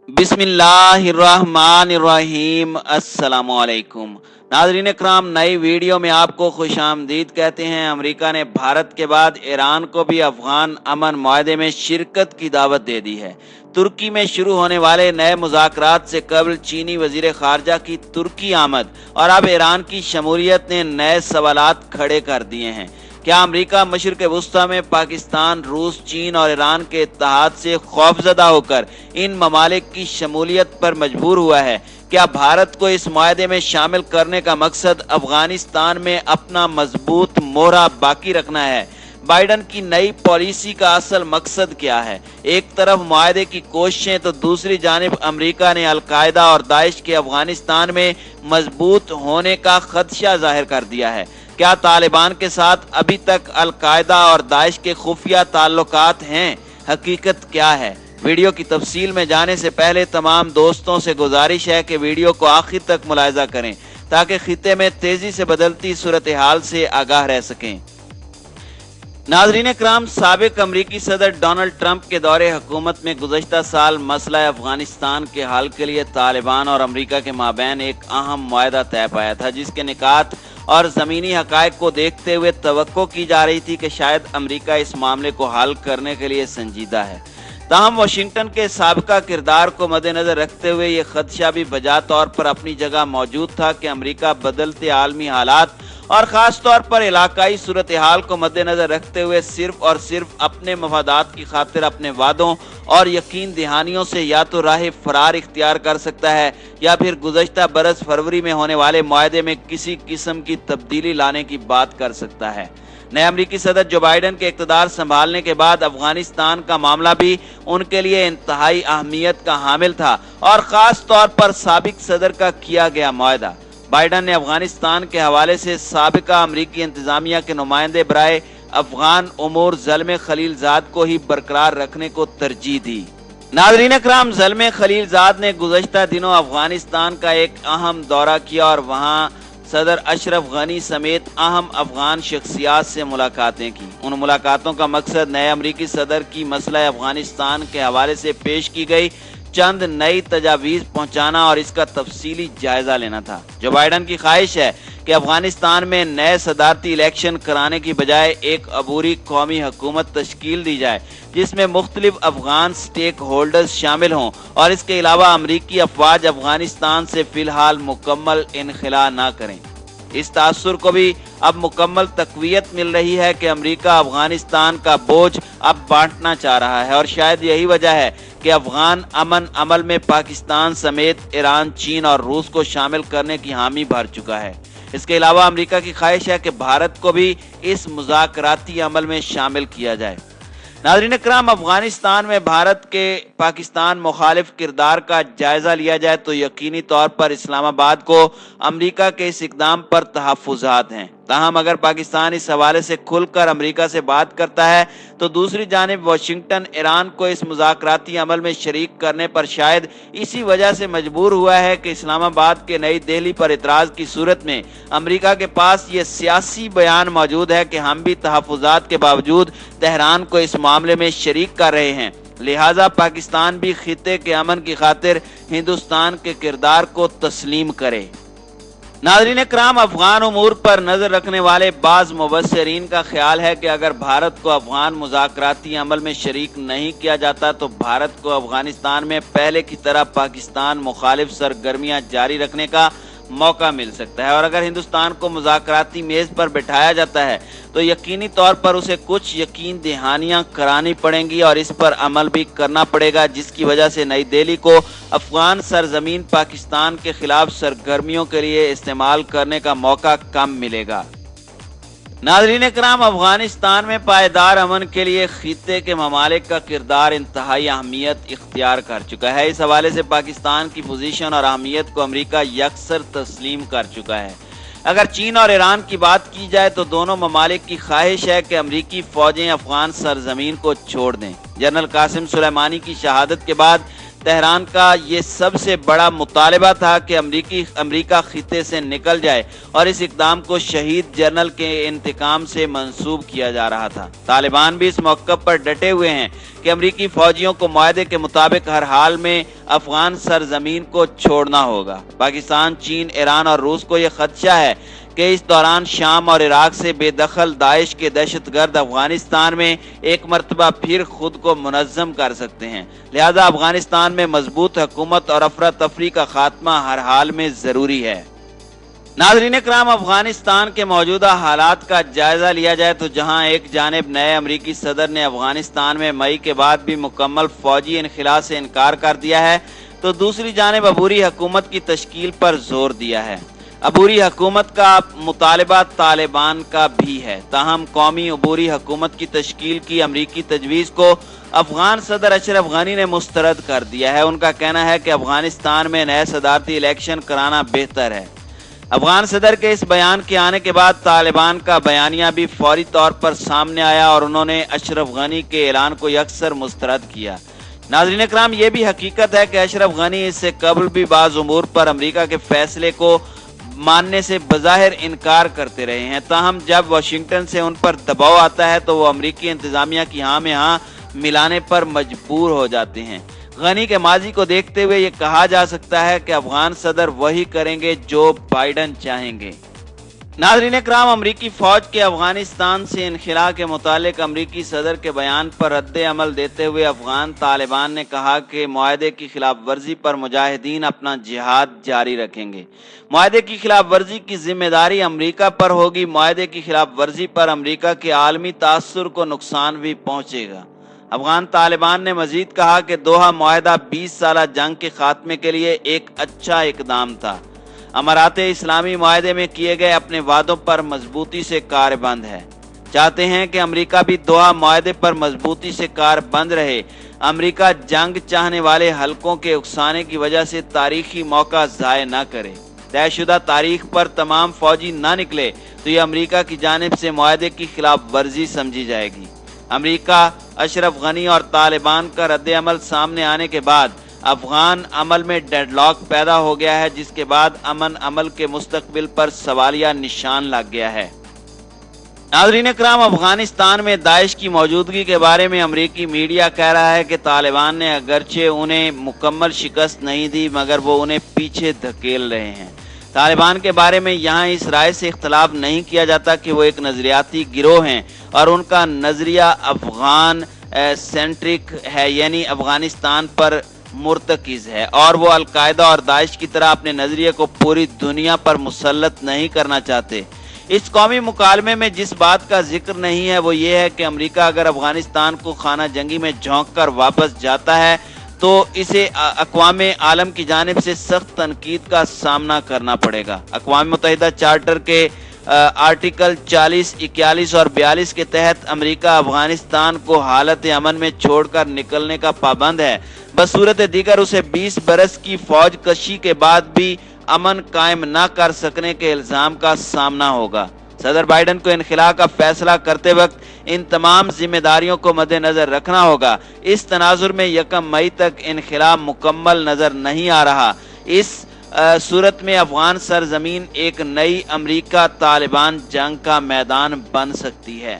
बिस्मिल्लाहिर्रहमानिर्रहीम। अस्सलामुअलैकुम नाज़रीन इकराम, नई वीडियो में आपको खुश आमदीद कहते हैं। अमेरिका ने भारत के बाद ईरान को भी अफगान अमन मुआहदे में शिरकत की दावत दे दी है। तुर्की में शुरू होने वाले नए मुज़ाकरात से कबल चीनी वज़ीर ख़ारजा की तुर्की आमद और अब ईरान की शमूलियत ने नए सवालात खड़े कर दिए हैं। क्या अमेरिका मशरिक़ वुस्ता में पाकिस्तान, रूस, चीन और ईरान के इत्तेहाद से खौफजदा होकर इन ममालिक की शमूलियत पर मजबूर हुआ है? क्या भारत को इस मुआहदे में शामिल करने का मकसद अफगानिस्तान में अपना मजबूत मोहरा बाकी रखना है? बाइडन की नई पॉलिसी का असल मकसद क्या है? एक तरफ मुआहदे की कोशिशें तो दूसरी जानिब अमेरिका ने अलकायदा और दाइश के अफगानिस्तान में मजबूत होने का खदशा जाहिर कर दिया है। क्या तालिबान के साथ अभी तक अलकायदा और दाइश के खुफिया ताल्लुकात हैं? हकीकत क्या है? वीडियो की तफसील में जाने से पहले तमाम दोस्तों से गुजारिश है कि वीडियो को आखिर तक मुलाहिजा करें ताकि खिते में तेजी से बदलती सूरत हाल से आगाह रह सकें। नाज़रीन कराम, साबिक अमरीकी सदर डोनाल्ड ट्रंप के दौरे हुकूमत में गुज़श्ता साल मसला अफगानिस्तान के हल के लिए तालिबान और अमरीका के माबैन एक अहम मुआहदा तय पाया था, जिसके निकात और ज़मीनी हक़ाइक़ को देखते हुए तवक्को की जा रही थी कि शायद अमरीका इस मामले को हल करने के लिए संजीदा है। ताहम वाशिंगटन के साबिका किरदार को मद्देनज़र रखते हुए ये खदशा भी बजा तौर पर अपनी जगह मौजूद था कि अमरीका बदलते आलमी हालात और ख़ास तौर पर इलाकाई सूरत हाल को मद्देनज़र रखते हुए सिर्फ और सिर्फ अपने मफादात की खातिर अपने वादों और यकीन दहानियों से या तो राह फरार इख्तियार कर सकता है या फिर गुज़श्ता बरस फरवरी में होने वाले मुआहदे में किसी किस्म की तब्दीली लाने की बात कर सकता है। नए अमरीकी सदर जो बाइडन के इक़्तिदार संभालने के बाद अफगानिस्तान का मामला भी उनके लिए इंतहाई अहमियत का हामिल था और ख़ास तौर पर साबिक सदर का किया गया मुआहदा। बाइडन ने अफगानिस्तान के हवाले से साबिका अमरीकी इंतजामिया के नुमाइंदे बराए अफगान उमूर ज़ल्मे खलीलजाद को ही बरकरार रखने को तरजीह दी। नाज़रीन कराम, ज़ल्मे खलीलजाद ने गुज़श्ता दिनों अफगानिस्तान का एक अहम दौरा किया और वहाँ सदर अशरफ गनी समेत अहम अफगान शख्सियात से मुलाकातें की। उन मुलाकातों का मकसद नए अमरीकी सदर की मसला अफगानिस्तान के हवाले से पेश की गई चंद नई तजावीज़ पहुंचाना और इसका तफसीली जायजा लेना था। जो बाइडन की ख्वाहिश है कि अफगानिस्तान में नए सदारती इलेक्शन कराने की बजाय एक अबूरी कौमी हुकूमत तश्कील दी जाए जिसमें मुख्तलिफ अफगान स्टेक होल्डर्स शामिल हों और इसके अलावा अमरीकी अफवाज अफगानिस्तान से फिलहाल मुकम्मल इनखला ना करें। इस तासुर को भी अब मुकम्मल तक़वियत मिल रही है कि अमरीका अफगानिस्तान का बोझ अब बांटना चाह रहा है और शायद यही वजह है कि अफगान अमन अमल में पाकिस्तान समेत ईरान, चीन और रूस को शामिल करने की हामी भर चुका है। इसके अलावा अमरीका की ख्वाहिश है कि भारत को भी इस मुज़ाकराती अमल में शामिल किया जाए। नाज़रीन कराम, अफगानिस्तान में भारत के पाकिस्तान मुखालिफ किरदार का जायजा लिया जाए तो यकीनी तौर पर इस्लामाबाद को अमरीका के इस इक़दाम पर तहफ़्फ़ुज़ात हैं। ताहम अगर पाकिस्तान इस हवाले से खुलकर अमरीका से बात करता है तो दूसरी जानिब वाशिंगटन ईरान को इस मुज़ाकराती अमल में शरीक करने पर शायद इसी वजह से मजबूर हुआ है कि इस्लामाबाद के नई दिल्ली पर इतराज़ की सूरत में अमरीका के पास ये सियासी बयान मौजूद है कि हम भी तहफ़्फ़ुज़ात के बावजूद तेहरान को इस मामले में शरीक कर रहे हैं, लिहाजा पाकिस्तान भी खिते के अमन की खातिर हिंदुस्तान के किरदार को तस्लीम करे। नाज़रीन कराम, अफगान उमूर पर नज़र रखने वाले बाज़ मुबस्सिरीन का ख्याल है कि अगर भारत को अफगान मुज़ाकराती अमल में शरीक नहीं किया जाता तो भारत को अफगानिस्तान में पहले की तरह पाकिस्तान मुखालिफ सरगर्मियाँ जारी रखने का मौका मिल सकता है और अगर हिंदुस्तान को मुज़ाकराती मेज़ पर बिठाया जाता है तो यकीनी तौर पर उसे कुछ यकीन दहानियाँ करानी पड़ेंगी और इस पर अमल भी करना पड़ेगा, जिसकी वजह से नई दिल्ली को अफगान सरजमीन पाकिस्तान के खिलाफ सरगर्मियों के लिए इस्तेमाल करने का मौका कम मिलेगा। नाज़रीन कराम, अफगानिस्तान में पायदार अमन के लिए खिते के ममालिक का किरदार इंतहाई अहमियत इख्तियार कर चुका है। इस हवाले से पाकिस्तान की पोजीशन और अहमियत को अमरीका यकसर तस्लीम कर चुका है। अगर चीन और ईरान की बात की जाए तो दोनों ममालिक की ख्वाहिश है कि अमरीकी फ़ौजें अफगान सरजमीन को छोड़ दें। जनरल कासिम सुलेमानी की शहादत के बाद तेहरान का ये सबसे बड़ा मुतालबा था कि अमरीका खिते से निकल जाए और इस इक़दाम को शहीद जनरल के इंतकाम से मंसूब किया जा रहा था। तालिबान भी इस मौक़िफ़ पर डटे हुए हैं कि अमरीकी फौजियों को मुआहदे के मुताबिक हर हाल में अफगान सरजमीन को छोड़ना होगा। पाकिस्तान, चीन, ईरान और रूस को यह खदशा है कि इस दौरान शाम और इराक से बेदखल दाइश के दहशतगर्द अफगानिस्तान में एक मरतबा फिर खुद को मुनज़्ज़म कर सकते हैं। लिहाजा अफगानिस्तान में मजबूत हुकूमत और अफरा तफरी का खात्मा हर हाल में ज़रूरी है। नाज़रीन कराम, अफगानिस्तान के मौजूदा हालात का जायजा लिया जाए तो जहां एक जानिब नए अमरीकी सदर ने अफगानिस्तान में मई के बाद भी मुकम्मल फौजी इनखिला से इनकार कर दिया है, तो दूसरी जानिब अबूरी हुकूमत की तश्कील पर जोर दिया है। अबूरी हुकूमत का मुतालबा तालिबान का भी है, ताहम कौमी अबूरी हुकूमत की तश्कील की अमरीकी तजवीज़ को अफगान सदर अशरफ गनी ने मुस्तरद कर दिया है। उनका कहना है कि अफगानिस्तान में नए सदारती इलेक्शन कराना बेहतर है। अफगान सदर के इस बयान के आने के बाद तालिबान का बयानिया भी फौरी तौर पर सामने आया और उन्होंने अशरफ गनी के ऐलान को यकसर मुस्तरद किया। नाज़रीन कराम, ये भी हकीकत है कि अशरफ गनी इससे कबल भी बाज़ उमूर पर अमरीका के फैसले को मानने से बज़ाहिर इनकार करते रहे हैं, ताहम जब वाशिंगटन से उन पर दबाव आता है तो वो अमरीकी इंतजामिया की हाँ में हाँ मिलाने पर मजबूर हो जाते हैं। गनी के माजी को देखते हुए ये कहा जा सकता है कि अफगान सदर वही करेंगे जो बाइडन चाहेंगे। नाज़रीन कराम, अमरीकी फौज के अफगानिस्तान से इनखिला के मुतालिक अमरीकी सदर के बयान पर रद्द अमल देते हुए अफगान तालिबान ने कहा कि मुआहदे की खिलाफ वर्जी पर मुजाहिदीन अपना जिहाद जारी रखेंगे। मुआहदे की खिलाफ वर्जी की जिम्मेदारी अमरीका पर होगी। मुआहदे की खिलाफ वर्जी पर अमरीका के आलमी तासुर को नुकसान भी पहुंचेगा। अफगान तालिबान ने मजीद कहा कि दोहा मुआहदा 20 साला जंग के खात्मे के लिए एक अच्छा इकदाम था। अमारात इस्लामी मुआहदे में किए गए अपने वादों पर मजबूती से कारबंद है, चाहते हैं कि अमेरिका भी दोहा मुआहदे पर मजबूती से कारबंद रहे। अमेरिका जंग चाहने वाले हलकों के उकसाने की वजह से तारीखी मौका ज़ाय न करे। तयशुदा तारीख पर तमाम फौजी ना निकले तो ये अमेरिका की जानिब से मुआहदे की खिलाफ वर्जी समझी जाएगी। अमेरिका, अशरफ गनी और तालिबान का रद्द अमल सामने आने के बाद अफगान अमल में डेडलॉक पैदा हो गया है, जिसके बाद अमन अमल के मुस्तकबिल पर सवालिया निशान लग गया है। नाज़रीन कराम, अफगानिस्तान में दाइश की मौजूदगी के बारे में अमरीकी मीडिया कह रहा है कि तालिबान ने अगरचे उन्हें मुकम्मल शिकस्त नहीं दी मगर वो उन्हें पीछे धकेल रहे हैं। तालिबान के बारे में यहाँ इस राय से इख्तलाफ नहीं किया जाता कि वो एक नजरियाती गिरोह हैं और उनका नजरिया अफगान सेंट्रिक है, यानी अफगानिस्तान पर मुर्तकिज है और वो अलकायदा और दाइश की तरह अपने नजरिए को पूरी दुनिया पर मुसल्लत नहीं करना चाहते। इस कौमी मुकालमे में जिस बात का जिक्र नहीं है वो ये है कि अमेरिका अगर अफगानिस्तान को खाना जंगी में झोंक कर वापस जाता है तो इसे अक़वाम आलम की जानिब से सख्त तनकीद का सामना करना पड़ेगा। अक़वाम मुत्तहिदा चार्टर के आर्टिकल 40, 41 और 42 के तहत अमेरिका अफगानिस्तान को हालत अमन में छोड़कर निकलने का पाबंद है। बसूरत दीगर उसे 20 बरस की फौज कशी के बाद भी अमन कायम न कर सकने के इल्ज़ाम का सामना होगा। सदर बाइडन को इनखिला का फैसला करते वक्त इन तमाम जिम्मेदारियों को मद्देनजर रखना होगा। इस तनाजुर में 1 मई तक इनखिला मुकम्मल नजर नहीं आ रहा। इस सूरत में अफगान सरजमीन एक नई अमरीका तालिबान जंग का मैदान बन सकती है।